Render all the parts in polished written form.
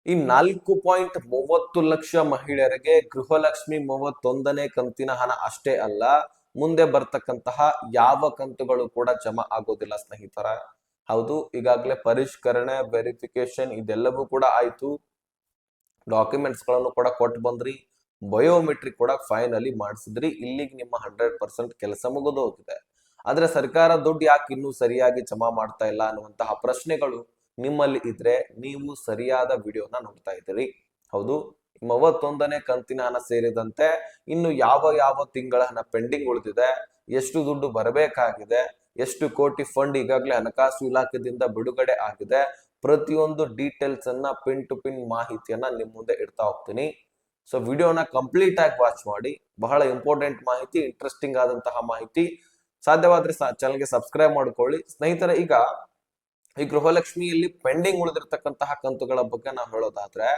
ಈ 4.30 ಲಕ್ಷ ಮಹಿಳೆಯರಿಗೆ ಗೃಹಲಕ್ಷ್ಮಿ 31ನೇ ಕಂತಿನ ಹಣ ಅಷ್ಟೇ ಅಲ್ಲ, ಮುಂದೆ ಬರ್ತಕ್ಕಂತಹ ಯಾವ ಕಂತುಗಳು ಕೂಡ ಜಮಾ ಆಗೋದಿಲ್ಲ ಸ್ನೇಹಿತರ. ಹೌದು, ಈಗಾಗಲೇ ಪರಿಷ್ಕರಣೆ, ವೆರಿಫಿಕೇಶನ್ ಇದೆಲ್ಲವೂ ಕೂಡ ಆಯ್ತು. ಡಾಕ್ಯುಮೆಂಟ್ಸ್ ಗಳನ್ನು ಕೂಡ ಕೊಟ್ಟು ಬಂದ್ರಿ, ಬಯೋಮೆಟ್ರಿಕ್ ಕೂಡ ಫೈನಲಿ ಮಾಡಿಸಿದ್ರಿ. ಇಲ್ಲಿಗೆ ನಿಮ್ಮ 100% ಕೆಲಸ ಮುಗಿದು ಹೋಗಿದೆ. ಆದ್ರೆ ಸರ್ಕಾರ ದುಡ್ಡು ಯಾಕೆ ಇನ್ನೂ ಸರಿಯಾಗಿ ಜಮಾ ಮಾಡ್ತಾ ಇಲ್ಲ ಅನ್ನುವಂತಹ ಪ್ರಶ್ನೆಗಳು ನಿಮ್ಮಲ್ಲಿ ಇದ್ರೆ ನೀವು ಸರಿಯಾದ ವಿಡಿಯೋನ ನೋಡ್ತಾ ಇದ್ದೀರಿ. ಹೌದು, 31ನೇ ಕಂತಿನ ಹಣ ಸೇರಿದಂತೆ ಇನ್ನು ಯಾವ ಯಾವ ತಿಂಗಳ ಹಣ ಪೆಂಡಿಂಗ್ ಉಳಿದಿದೆ, ಎಷ್ಟು ದುಡ್ಡು ಬರಬೇಕಾಗಿದೆ, ಎಷ್ಟು ಕೋಟಿ ಫಂಡ್ ಈಗಾಗಲೇ ಹಣಕಾಸು ಇಲಾಖೆಯಿಂದ ಬಿಡುಗಡೆ ಆಗಿದೆ, ಪ್ರತಿಯೊಂದು ಡೀಟೇಲ್ಸ್ ಅನ್ನ ಪಿನ್ ಟು ಪಿನ್ ಮಾಹಿತಿಯನ್ನ ನಿಮ್ ಮುಂದೆ ಇಡ್ತಾ ಹೋಗ್ತೀನಿ. ಸೊ ವಿಡಿಯೋನ ಕಂಪ್ಲೀಟ್ ಆಗಿ ವಾಚ್ ಮಾಡಿ. ಬಹಳ ಇಂಪಾರ್ಟೆಂಟ್ ಮಾಹಿತಿ, ಇಂಟ್ರೆಸ್ಟಿಂಗ್ ಆದಂತಹ ಮಾಹಿತಿ. ಸಾಧ್ಯವಾದ್ರೆ ಚಾನಲ್ಗೆ ಸಬ್ಸ್ಕ್ರೈಬ್ ಮಾಡ್ಕೊಳ್ಳಿ ಸ್ನೇಹಿತರೆ. ಈಗ ಈ ಗೃಹಲಕ್ಷ್ಮಿಯಲ್ಲಿ ಪೆಂಡಿಂಗ್ ಉಳಿದಿರ್ತಕ್ಕಂತಹ ಕಂತುಗಳ ಬಗ್ಗೆ ನಾವು ಹೇಳೋದಾದ್ರೆ,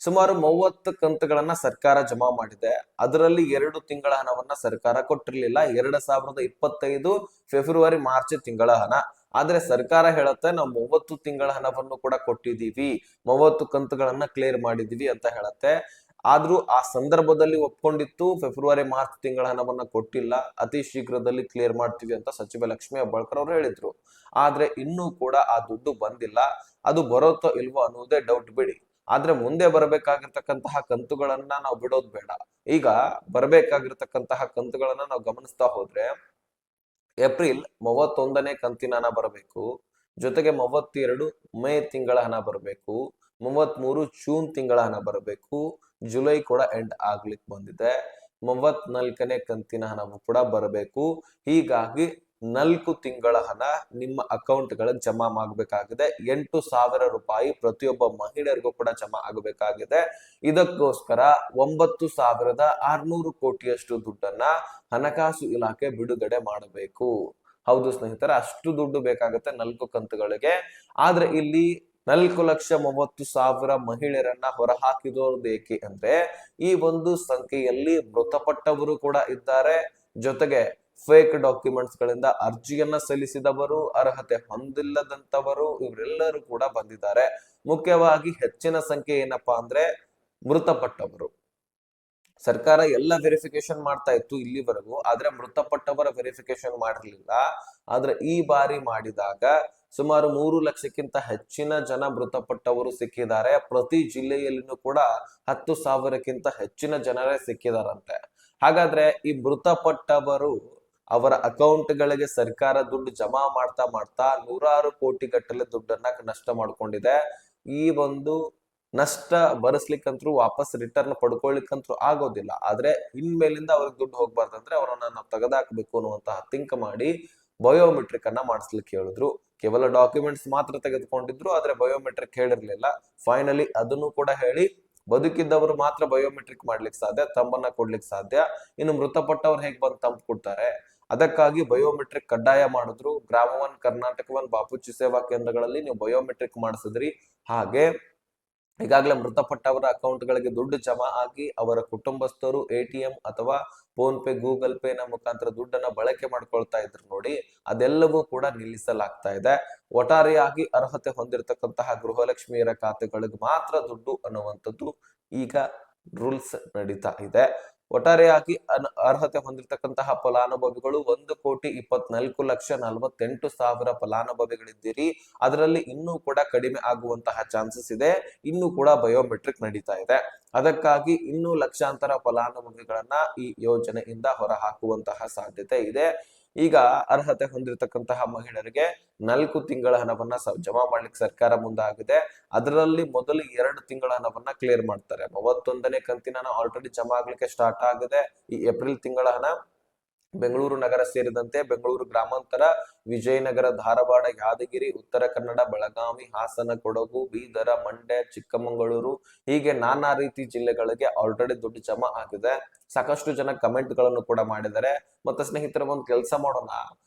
ಸುಮಾರು 30 ಕಂತುಗಳನ್ನ ಸರ್ಕಾರ ಜಮಾ ಮಾಡಿದೆ. ಅದರಲ್ಲಿ 2 ತಿಂಗಳ ಹಣವನ್ನ ಸರ್ಕಾರ ಕೊಟ್ಟಿರ್ಲಿಲ್ಲ. 2025 ಫೆಬ್ರವರಿ ಮಾರ್ಚ್ ತಿಂಗಳ ಹಣ. ಆದ್ರೆ ಸರ್ಕಾರ ಹೇಳುತ್ತೆ ನಾವು 30 ತಿಂಗಳ ಹಣವನ್ನು ಕೂಡ ಕೊಟ್ಟಿದೀವಿ, 30 ಕಂತುಗಳನ್ನ ಕ್ಲಿಯರ್ ಮಾಡಿದೀವಿ ಅಂತ ಹೇಳುತ್ತೆ. ಆದ್ರೂ ಆ ಸಂದರ್ಭದಲ್ಲಿ ಒಪ್ಕೊಂಡಿತ್ತು, ಫೆಬ್ರವರಿ ಮಾರ್ಚ್ ತಿಂಗಳ ಹಣವನ್ನ ಕೊಟ್ಟಿಲ್ಲ, ಅತಿ ಶೀಘ್ರದಲ್ಲಿ ಕ್ಲಿಯರ್ ಮಾಡ್ತೀವಿ ಅಂತ ಸಚಿವ ಲಕ್ಷ್ಮಿ ಹೆಬ್ಬಾಳ್ಕರ್ ಅವರು ಹೇಳಿದ್ರು. ಆದ್ರೆ ಇನ್ನೂ ಕೂಡ ಆ ದುಡ್ಡು ಬಂದಿಲ್ಲ. ಅದು ಬರುತ್ತೋ ಇಲ್ವೋ ಅನ್ನೋದೇ ಡೌಟ್ ಬಿಡಿ. ಆದ್ರೆ ಮುಂದೆ ಬರಬೇಕಾಗಿರ್ತಕ್ಕಂತಹ ಕಂತುಗಳನ್ನ ನಾವು ಬಿಡೋದು ಬೇಡ. ಈಗ ಬರಬೇಕಾಗಿರ್ತಕ್ಕಂತಹ ಕಂತುಗಳನ್ನ ನಾವು ಗಮನಿಸ್ತಾ ಹೋದ್ರೆ, ಏಪ್ರಿಲ್ 31ನೇ ಕಂತಿನ ಹಣ ಬರಬೇಕು, ಜೊತೆಗೆ 32 ಮೇ ತಿಂಗಳ ಹಣ ಬರಬೇಕು, 33 ಜೂನ್ ತಿಂಗಳ ಹಣ ಬರಬೇಕು, ಜುಲೈ ಕೂಡ ಎಂಡ್ ಆಗ್ಲಿಕ್ಕೆ ಬಂದಿದೆ, 34ನೇ ಕಂತಿನ ಹಣವು ಕೂಡ ಬರಬೇಕು. ಹೀಗಾಗಿ 4 ತಿಂಗಳ ಹಣ ನಿಮ್ಮ ಅಕೌಂಟ್ ಗಳಿಗೆ ಜಮಾ ಆಗಬೇಕಾಗಿದೆ. 8,000 ರೂಪಾಯಿ ಪ್ರತಿಯೊಬ್ಬ ಮಹಿಳೆಯರಿಗೂ ಕೂಡ ಜಮಾ ಆಗಬೇಕಾಗಿದೆ. ಇದಕ್ಕೋಸ್ಕರ 9,600 ಕೋಟಿಯಷ್ಟು ದುಡ್ಡನ್ನ ಹಣಕಾಸು ಇಲಾಖೆ ಬಿಡುಗಡೆ ಮಾಡಬೇಕು. ಹೌದು ಸ್ನೇಹಿತರೆ, ಅಷ್ಟು ದುಡ್ಡು ಬೇಕಾಗುತ್ತೆ 4 ಕಂತುಗಳಿಗೆ. ಆದ್ರೆ ಇಲ್ಲಿ 4,30,000 ಮಹಿಳೆಯರನ್ನ ಹೊರಹಾಕಿದೋದು ಏಕೆ ಅಂದ್ರೆ, ಈ ಒಂದು ಸಂಖ್ಯೆಯಲ್ಲಿ ಮೃತಪಟ್ಟವರು ಕೂಡ ಇದ್ದಾರೆ, ಜೊತೆಗೆ ಫೇಕ್ ಡಾಕ್ಯುಮೆಂಟ್ಸ್ ಗಳಿಂದ ಅರ್ಜಿಯನ್ನ ಸಲ್ಲಿಸಿದವರು, ಅರ್ಹತೆ ಹೊಂದಿಲ್ಲದಂತವರು, ಇವರೆಲ್ಲರೂ ಕೂಡ ಬಂದಿದ್ದಾರೆ. ಮುಖ್ಯವಾಗಿ ಹೆಚ್ಚಿನ ಸಂಖ್ಯೆ ಏನಪ್ಪಾ ಅಂದ್ರೆ ಮೃತಪಟ್ಟವರು. ಸರ್ಕಾರ ಎಲ್ಲ ವೆರಿಫಿಕೇಶನ್ ಮಾಡ್ತಾ ಇತ್ತು ಇಲ್ಲಿವರೆಗೂ, ಆದ್ರೆ ಮೃತಪಟ್ಟವರ ವೆರಿಫಿಕೇಶನ್ ಮಾಡಿರ್ಲಿಲ್ಲ. ಆದ್ರೆ ಈ ಬಾರಿ ಮಾಡಿದಾಗ ಸುಮಾರು 3 ಲಕ್ಷಕ್ಕಿಂತ ಹೆಚ್ಚಿನ ಜನ ಮೃತಪಟ್ಟವರು ಸಿಕ್ಕಿದ್ದಾರೆ. ಪ್ರತಿ ಜಿಲ್ಲೆಯಲ್ಲಿನೂ ಕೂಡ 10,000ಕ್ಕಿಂತ ಹೆಚ್ಚಿನ ಜನರೇ ಸಿಕ್ಕಿದಾರಂತೆ. ಹಾಗಾದ್ರೆ ಈ ಮೃತಪಟ್ಟವರು ಅವರ ಅಕೌಂಟ್ ಗಳಿಗೆ ಸರ್ಕಾರ ದುಡ್ಡು ಜಮಾ ಮಾಡ್ತಾ ಮಾಡ್ತಾ ನೂರಾರು ಕೋಟಿ ಗಟ್ಟಲೆ ದುಡ್ಡನ್ನ ನಷ್ಟ ಮಾಡ್ಕೊಂಡಿದೆ. ಈ ಒಂದು ನಷ್ಟ ಭರಿಸ್ಲಿಕ್ಕಂತೂ ವಾಪಸ್ ರಿಟರ್ನ್ ಪಡ್ಕೊಳ್ಳಿಕ್ಕಂತೂ ಆಗೋದಿಲ್ಲ. ಆದ್ರೆ ಇನ್ಮೇಲಿಂದ ಅವ್ರಿಗೆ ದುಡ್ಡು ಹೋಗ್ಬಾರ್ದಂದ್ರೆ ಅವರನ್ನ ನಾವು ತೆಗೆದಾಕ್ಬೇಕು ಅನ್ನುವಂತಹ ಥಿಂಕ್ ಮಾಡಿ ಬಯೋಮೆಟ್ರಿಕ್ ಅನ್ನ ಮಾಡಿಸ್ಲಿಕ್ಕೆ ಹೇಳಿದ್ರು. ಕೇವಲ ಡಾಕ್ಯುಮೆಂಟ್ಸ್ ಮಾತ್ರ ತೆಗೆದುಕೊಂಡಿದ್ರು, ಆದ್ರೆ ಬಯೋಮೆಟ್ರಿಕ್ ಹೇಳಿರ್ಲಿಲ್ಲ. ಫೈನಲಿ ಅದನ್ನು ಕೂಡ ಹೇಳಿ ಬದುಕಿದ್ದವರು ಮಾತ್ರ ಬಯೋಮೆಟ್ರಿಕ್ ಮಾಡ್ಲಿಕ್ಕೆ ಸಾಧ್ಯ, ತಂಬನ್ನ ಕೊಡ್ಲಿಕ್ಕೆ ಸಾಧ್ಯ. ಇನ್ನು ಮೃತಪಟ್ಟವ್ರು ಹೇಗ್ ಬಂದು ತಂಬ್ ಕೊಡ್ತಾರೆ? ಅದಕ್ಕಾಗಿ ಬಯೋಮೆಟ್ರಿಕ್ ಕಡ್ಡಾಯ ಮಾಡಿದ್ರು. ಗ್ರಾಮ 1, ಕರ್ನಾಟಕ 1, ಬಾಪೂಜಿ ಸೇವಾ ಕೇಂದ್ರಗಳಲ್ಲಿ ನೀವು ಬಯೋಮೆಟ್ರಿಕ್ ಮಾಡಿಸಿದ್ರಿ. ಹಾಗೆ ಈಗಾಗಲೇ ಮೃತಪಟ್ಟವರ ಅಕೌಂಟ್ ಗಳಿಗೆ ದುಡ್ಡು ಜಮಾ ಆಗಿ ಅವರ ಕುಟುಂಬಸ್ಥರು ATM ಅಥವಾ ಫೋನ್ ಪೇ, ಗೂಗಲ್ ಪೇ ನ ಮುಖಾಂತರ ದುಡ್ಡನ್ನ ಬಳಕೆ ಮಾಡ್ಕೊಳ್ತಾ ಇದ್ರು ನೋಡಿ, ಅದೆಲ್ಲವೂ ಕೂಡ ನಿಲ್ಲಿಸಲಾಗ್ತಾ ಇದೆ. ಒಟ್ಟಾರೆಯಾಗಿ ಅರ್ಹತೆ ಹೊಂದಿರತಕ್ಕಂತಹ ಗೃಹಲಕ್ಷ್ಮಿಯರ ಖಾತೆಗಳಿಗೆ ಮಾತ್ರ ದುಡ್ಡು ಅನ್ನುವಂಥದ್ದು ಈಗ ರೂಲ್ಸ್ ನಡೀತಾ ಇದೆ. ಒಟ್ಟಾರೆಯಾಗಿ ಅರ್ಹತೆ ಹೊಂದಿರತಕ್ಕಂತಹ ಫಲಾನುಭವಿಗಳು 1,24,48,000 ಫಲಾನುಭವಿಗಳಿದ್ದೀರಿ. ಅದರಲ್ಲಿ ಇನ್ನೂ ಕೂಡ ಕಡಿಮೆ ಆಗುವಂತಹ ಚಾನ್ಸಸ್ ಇದೆ. ಇನ್ನೂ ಕೂಡ ಬಯೋಮೆಟ್ರಿಕ್ ನಡೀತಾ ಇದೆ. ಅದಕ್ಕಾಗಿ ಇನ್ನೂ ಲಕ್ಷಾಂತರ ಫಲಾನುಭವಿಗಳನ್ನ ಈ ಯೋಜನೆಯಿಂದ ಹೊರ ಹಾಕುವಂತಹ ಸಾಧ್ಯತೆ ಇದೆ. ಈಗ ಅರ್ಹತೆ ಹೊಂದಿರತಕ್ಕಂತಹ ಮಹಿಳೆಯರಿಗೆ 4 ತಿಂಗಳ ಹಣವನ್ನ ಜಮಾ ಮಾಡ್ಲಿಕ್ಕೆ ಸರ್ಕಾರ ಮುಂದಾಗಿದೆ. ಅದರಲ್ಲಿ ಮೊದಲು 2 ತಿಂಗಳ ಹಣವನ್ನ ಕ್ಲಿಯರ್ ಮಾಡ್ತಾರೆ. 31ನೇ ಕಂತಿನ ಹಣ ಆಲ್ರೆಡಿ ಜಮಾ ಆಗ್ಲಿಕ್ಕೆ ಸ್ಟಾರ್ಟ್ ಆಗಿದೆ. ಈ ಏಪ್ರಿಲ್ ತಿಂಗಳ ಹಣ ಬೆಂಗಳೂರು ನಗರ ಸೇರಿದಂತೆ ಬೆಂಗಳೂರು ಗ್ರಾಮಾಂತರ, ವಿಜಯನಗರ, ಧಾರವಾಡ, ಯಾದಗಿರಿ, ಉತ್ತರ ಕನ್ನಡ, ಬೆಳಗಾವಿ, ಹಾಸನ, ಕೊಡಗು, ಬೀದರ, ಮಂಡ್ಯ, ಚಿಕ್ಕಮಗಳೂರು, ಹೀಗೆ ನಾನಾ ರೀತಿ ಜಿಲ್ಲೆಗಳಿಗೆ ಆಲ್ರೆಡಿ ದುಡ್ಡು ಜಮಾ ಆಗಿದೆ. ಸಾಕಷ್ಟು ಜನ ಕಮೆಂಟ್ ಗಳನ್ನು ಕೂಡ ಮಾಡಿದ್ದಾರೆ. ಮತ್ತೆ ಸ್ನೇಹಿತರ, ಒಂದು ಕೆಲಸ ಮಾಡೋಣ,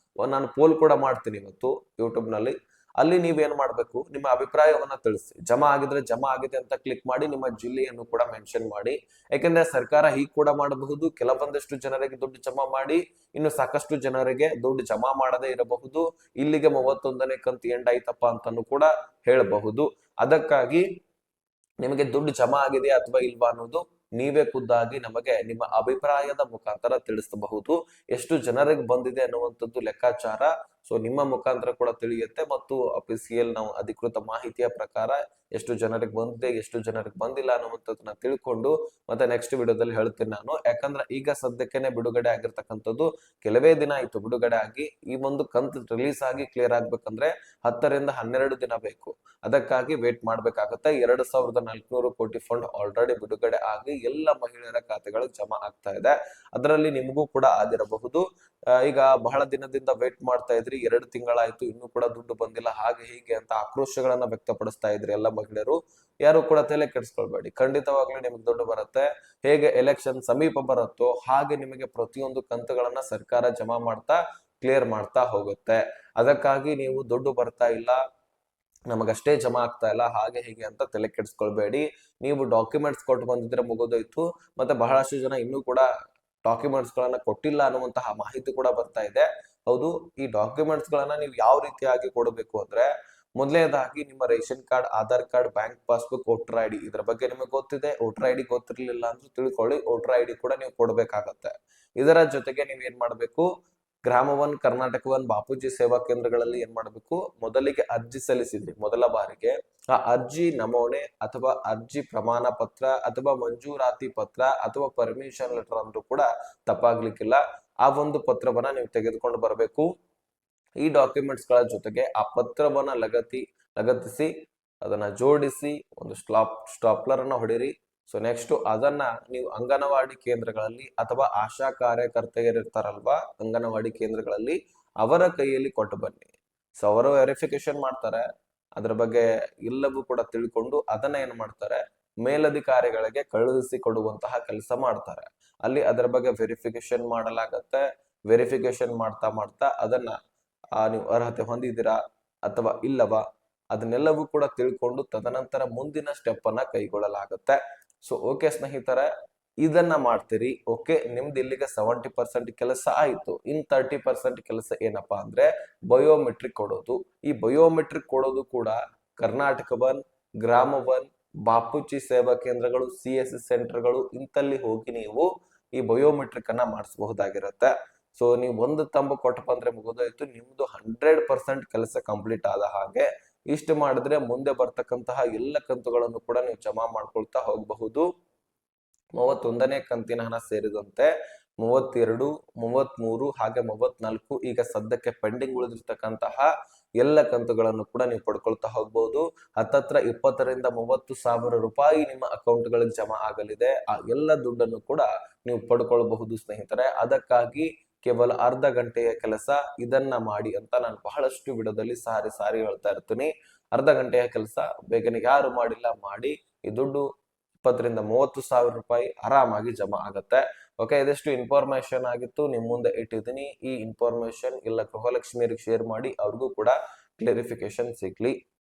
ನಾನು ಪೋಲ್ ಕೂಡ ಮಾಡ್ತೀನಿ ಇವತ್ತು ಯೂಟ್ಯೂಬ್ ನಲ್ಲಿ. ಅಲ್ಲಿ ನೀವೇನ್ ಮಾಡ್ಬೇಕು, ನಿಮ್ಮ ಅಭಿಪ್ರಾಯವನ್ನ ತಿಳಿಸಿ. ಜಮಾ ಆಗಿದ್ರೆ ಜಮಾ ಆಗಿದೆ ಅಂತ ಕ್ಲಿಕ್ ಮಾಡಿ ನಿಮ್ಮ ಜಿಲ್ಲೆಯನ್ನು ಕೂಡ ಮೆನ್ಷನ್ ಮಾಡಿ. ಯಾಕೆಂದ್ರೆ ಸರ್ಕಾರ ಹೀಗೆ ಕೂಡ ಮಾಡಬಹುದು, ಕೆಲವೊಂದಷ್ಟು ಜನರಿಗೆ ದುಡ್ಡು ಜಮಾ ಮಾಡಿ ಇನ್ನು ಸಾಕಷ್ಟು ಜನರಿಗೆ ದುಡ್ಡು ಜಮಾ ಮಾಡದೇ ಇರಬಹುದು. ಇಲ್ಲಿಗೆ 31ನೇ ಕಂತು ಎಂಡ್ ಆಯ್ತಪ್ಪ ಅಂತಾನು ಕೂಡ ಹೇಳಬಹುದು. ಅದಕ್ಕಾಗಿ ನಿಮಗೆ ದುಡ್ಡು ಜಮಾ ಆಗಿದೆ ಅಥವಾ ಇಲ್ವಾ ಅನ್ನೋದು ನೀವೇ ಖುದ್ದಾಗಿ ನಮಗೆ ನಿಮ್ಮ ಅಭಿಪ್ರಾಯದ ಮುಖಾಂತರ ತಿಳಿಸಬಹುದು. ಎಷ್ಟು ಜನರಿಗೆ ಬಂದಿದೆ ಅನ್ನುವಂಥದ್ದು ಲೆಕ್ಕಾಚಾರ ಸೊ ನಿಮ್ಮ ಮುಖಾಂತರ ಕೂಡ ತಿಳಿಯುತ್ತೆ ಮತ್ತು ಅಫಿಸಿಯಲ್ ನಾವು ಅಧಿಕೃತ ಮಾಹಿತಿಯ ಪ್ರಕಾರ ಎಷ್ಟು ಜನರಿಗೆ ಬಂದಿದೆ ಎಷ್ಟು ಜನರಿಗೆ ಬಂದಿಲ್ಲ ಅನ್ನುವಂಥದ್ದನ್ನ ತಿಳ್ಕೊಂಡು ಮತ್ತೆ ನೆಕ್ಸ್ಟ್ ವಿಡಿಯೋದಲ್ಲಿ ಹೇಳ್ತೀನಿ ನಾನು. ಯಾಕಂದ್ರೆ ಈಗ ಸದ್ಯಕ್ಕೇನೆ ಬಿಡುಗಡೆ ಆಗಿರ್ತಕ್ಕಂಥದ್ದು ಕೆಲವೇ ದಿನ ಆಯ್ತು ಬಿಡುಗಡೆ ಆಗಿ. ಈ ಒಂದು ಕಂತು ರಿಲೀಸ್ ಆಗಿ ಕ್ಲಿಯರ್ ಆಗ್ಬೇಕಂದ್ರೆ 10ರಿಂದ 12 ದಿನ ಬೇಕು. ಅದಕ್ಕಾಗಿ ವೇಟ್ ಮಾಡ್ಬೇಕಾಗತ್ತೆ. 2,400 ಕೋಟಿ ಫಂಡ್ ಆಲ್ರೆಡಿ ಬಿಡುಗಡೆ ಆಗಿ ಎಲ್ಲ ಮಹಿಳೆಯರ ಖಾತೆಗಳಿಗೆ ಜಮಾ ಆಗ್ತಾ ಇದೆ. ಅದರಲ್ಲಿ ನಿಮಗೂ ಕೂಡ ಆಗಿರಬಹುದು. ಈಗ ಬಹಳ ದಿನದಿಂದ ವೇಟ್ ಮಾಡ್ತಾ ಇದ್ರಿ, 2 ತಿಂಗಳಾಯ್ತು ಇನ್ನೂ ಕೂಡ ದುಡ್ಡು ಬಂದಿಲ್ಲ ಹಾಗೆ ಹೀಗೆ ಅಂತ ಆಕ್ರೋಶಗಳನ್ನ ವ್ಯಕ್ತಪಡಿಸ್ತಾ ಇದ್ರಿ ಎಲ್ಲ ಮಹಿಳೆಯರು. ಯಾರು ಕೂಡ ತಲೆ ಕೆಡಿಸ್ಕೊಳ್ಬೇಡಿ, ಖಂಡಿತವಾಗ್ಲೂ ನಿಮ್ಗೆ ದುಡ್ಡು ಬರುತ್ತೆ. ಹೇಗೆ ಎಲೆಕ್ಷನ್ ಸಮೀಪ ಬರುತ್ತೋ ಹಾಗೆ ನಿಮಗೆ ಪ್ರತಿಯೊಂದು ಕಂತುಗಳನ್ನ ಸರ್ಕಾರ ಜಮಾ ಮಾಡ್ತಾ ಕ್ಲಿಯರ್ ಮಾಡ್ತಾ ಹೋಗುತ್ತೆ. ಅದಕ್ಕಾಗಿ ನೀವು ದುಡ್ಡು ಬರ್ತಾ ಇಲ್ಲ, ನಮಗಷ್ಟೇ ಜಮಾ ಆಗ್ತಾ ಇಲ್ಲ ಹಾಗೆ ಹೀಗೆ ಅಂತ ತಲೆ ಕೆಡಿಸ್ಕೊಳ್ಬೇಡಿ. ನೀವು ಡಾಕ್ಯುಮೆಂಟ್ಸ್ ಕೊಟ್ಟು ಬಂದಿದ್ರೆ ಮುಗಿದೋಯ್ತು. ಮತ್ತೆ ಬಹಳಷ್ಟು ಜನ ಇನ್ನೂ ಕೂಡ ಡಾಕ್ಯುಮೆಂಟ್ಸ್ ಗಳನ್ನ ಕೊಟ್ಟಿಲ್ಲ ಅನ್ನುವಂತಹ ಮಾಹಿತಿ ಕೂಡ ಬರ್ತಾ ಇದೆ. ಹೌದು, ಈ ಡಾಕ್ಯುಮೆಂಟ್ಸ್ ಗಳನ್ನ ನೀವು ಯಾವ ರೀತಿಯಾಗಿ ಕೊಡಬೇಕು ಅಂದ್ರೆ, ಮೊದಲನೇದಾಗಿ ನಿಮ್ಮ ration card, Aadhaar card, bank passbook, voter ID ಇದ್ರ ಬಗ್ಗೆ ನಿಮಗೆ ಗೊತ್ತಿದೆ. ವೋಟರ್ ಐಡಿ ಗೊತ್ತಿರ್ಲಿಲ್ಲ ಅಂದ್ರೆ ತಿಳ್ಕೊಳ್ಳಿ, ವೋಟರ್ ಐಡಿ ಕೂಡ ನೀವು ಕೊಡ್ಬೇಕಾಗತ್ತೆ. ಇದರ ಜೊತೆಗೆ ನೀವ್ ಏನ್ ಮಾಡ್ಬೇಕು, ಗ್ರಾಮ ಒನ್, ಕರ್ನಾಟಕ ಒನ್, ಬಾಪೂಜಿ ಸೇವಾ ಕೇಂದ್ರಗಳಲ್ಲಿ ಏನ್ ಮಾಡ್ಬೇಕು, ಮೊದಲಿಗೆ ಅರ್ಜಿ ಸಲ್ಲಿಸಿದ್ರಿ ಮೊದಲ ಬಾರಿಗೆ, ಆ ಅರ್ಜಿ ನಮೂನೆ ಅಥವಾ ಅರ್ಜಿ ಪ್ರಮಾಣ ಪತ್ರ ಅಥವಾ ಮಂಜೂರಾತಿ ಪತ್ರ ಅಥವಾ ಪರ್ಮಿಷನ್ ಲೆಟರ್ ಅಂದ್ರೂ ಕೂಡ ತಪ್ಪಾಗ್ಲಿಕ್ಕಿಲ್ಲ. ಆ ಒಂದು ಪತ್ರವನ್ನ ನೀವು ತೆಗೆದುಕೊಂಡು ಬರಬೇಕು. ಈ ಡಾಕ್ಯುಮೆಂಟ್ಸ್ ಗಳ ಜೊತೆಗೆ ಆ ಪತ್ರವನ್ನ ಲಗತ್ತಿಸಿ ಅದನ್ನ ಜೋಡಿಸಿ ಒಂದು ಸ್ಟಾಪ್ಲರ್ ಅನ್ನ ಹೊಡಿರಿ. ಸೊ ನೆಕ್ಸ್ಟ್ ಅದನ್ನ ನೀವು ಅಂಗನವಾಡಿ ಕೇಂದ್ರಗಳಲ್ಲಿ ಅಥವಾ ಆಶಾ ಕಾರ್ಯಕರ್ತೆಯರಿರ್ತಾರಲ್ವಾ ಅಂಗನವಾಡಿ ಕೇಂದ್ರಗಳಲ್ಲಿ ಅವರ ಕೈಯಲ್ಲಿ ಕೊಟ್ಟು ಬನ್ನಿ. ಸೊ ಅವರು ವೆರಿಫಿಕೇಶನ್ ಮಾಡ್ತಾರೆ, ಅದ್ರ ಬಗ್ಗೆ ಎಲ್ಲವೂ ಕೂಡ ತಿಳ್ಕೊಂಡು ಅದನ್ನ ಏನ್ ಮಾಡ್ತಾರೆ, ಮೇಲಧಿಕಾರಿಗಳಿಗೆ ಕಳುಹಿಸಿ ಕೊಡುವಂತಹ ಕೆಲಸ ಮಾಡ್ತಾರೆ. ಅಲ್ಲಿ ಅದರ ಬಗ್ಗೆ ವೆರಿಫಿಕೇಶನ್ ಮಾಡಲಾಗತ್ತೆ. ವೆರಿಫಿಕೇಶನ್ ಮಾಡ್ತಾ ಮಾಡ್ತಾ ಅದನ್ನ ನೀವು ಅರ್ಹತೆ ಹೊಂದಿದ್ದೀರಾ ಅಥವಾ ಇಲ್ಲವಾ ಅದನ್ನೆಲ್ಲವೂ ಕೂಡ ತಿಳ್ಕೊಂಡು ತದನಂತರ ಮುಂದಿನ ಸ್ಟೆಪ್ ಅನ್ನ ಕೈಗೊಳ್ಳಲಾಗುತ್ತೆ. ಸೊ ಓಕೆ ಸ್ನೇಹಿತರೆ, ಇದನ್ನ ಮಾಡ್ತೀರಿ. ಓಕೆ, ನಿಮ್ದು ಇಲ್ಲಿಗೆ 70% ಕೆಲಸ ಆಯ್ತು. ಇನ್ 30% ಕೆಲಸ ಏನಪ್ಪಾ ಅಂದ್ರೆ ಬಯೋಮೆಟ್ರಿಕ್ ಕೊಡೋದು. ಈ ಬಯೋಮೆಟ್ರಿಕ್ ಕೊಡೋದು ಕೂಡ ಕರ್ನಾಟಕ ಒನ್, ಗ್ರಾಮ ಒನ್, ಬಾಪೂಜಿ ಸೇವಾ ಕೇಂದ್ರಗಳು, CSC ಸೆಂಟರ್ಗಳು ಇಂತಲ್ಲಿ ಹೋಗಿ ನೀವು ಈ ಬಯೋಮೆಟ್ರಿಕ್ ಅನ್ನ ಮಾಡಿಸಬಹುದಾಗಿರುತ್ತೆ. ಸೊ ನೀವು ಒಂದು ತಂಬು ಕೊಟ್ಟು ಬಂದ್ರೆ ಮುಗಿದೋಯ್ತು, ನಿಮ್ದು 100% ಕೆಲಸ ಕಂಪ್ಲೀಟ್ ಆದ ಹಾಗೆ. ಇಷ್ಟು ಮಾಡಿದ್ರೆ ಮುಂದೆ ಬರ್ತಕ್ಕಂತಹ ಎಲ್ಲ ಕಂತುಗಳನ್ನು ಕೂಡ ನೀವು ಜಮಾ ಮಾಡ್ಕೊಳ್ತಾ ಹೋಗಬಹುದು. 31ನೇ ಕಂತಿನ ಹಣ ಸೇರಿದಂತೆ 32, 33 ಹಾಗೆ 34 ಈಗ ಸದ್ಯಕ್ಕೆ ಪೆಂಡಿಂಗ್ ಉಳಿದಿರ್ತಕ್ಕಂತಹ ಎಲ್ಲ ಕಂತುಗಳನ್ನು ಕೂಡ ನೀವು ಪಡ್ಕೊಳ್ತಾ ಹೋಗ್ಬಹುದು. ಹತ್ತತ್ರ 20ರಿಂದ 30 ಸಾವಿರ ರೂಪಾಯಿ ನಿಮ್ಮ ಅಕೌಂಟ್ಗಳಿಗೆ ಜಮಾ ಆಗಲಿದೆ. ಆ ಎಲ್ಲ ದುಡ್ಡನ್ನು ಕೂಡ ನೀವು ಪಡ್ಕೊಳ್ಬಹುದು ಸ್ನೇಹಿತರೆ. ಅದಕ್ಕಾಗಿ ಕೇವಲ ಅರ್ಧ ಗಂಟೆಯ ಕೆಲಸ, ಇದನ್ನ ಮಾಡಿ ಅಂತ ನಾನು ಬಹಳಷ್ಟು ವಿಡಿಯೋದಲ್ಲಿ ಸಾರಿ ಹೇಳ್ತಾ ಇರ್ತೀನಿ. ಅರ್ಧ ಗಂಟೆಯ ಕೆಲಸ ಬೇಗನೆ ಯಾರು ಮಾಡಿಲ್ಲ, ಮಾಡಿ. ಈ ದುಡ್ಡು 20ರಿಂದ 30 ಸಾವಿರ ರೂಪಾಯಿ ಆರಾಮಾಗಿ ಜಮಾ ಆಗತ್ತೆ. ಓಕೆ, ಇದೆಷ್ಟು ಇನ್ಫಾರ್ಮೇಶನ್ ಆಗಿತ್ತು, ನಿಮ್ ಮುಂದೆ ಇಟ್ಟಿದ್ದೀನಿ. ಈ ಇನ್ಫಾರ್ಮೇಶನ್ ಎಲ್ಲ ಗೃಹಲಕ್ಷ್ಮಿಯರಿಗೆ ಶೇರ್ ಮಾಡಿ, ಅವ್ರಿಗೂ ಕೂಡ ಕ್ಲಾರಿಫಿಕೇಶನ್ ಸಿಗ್ಲಿ.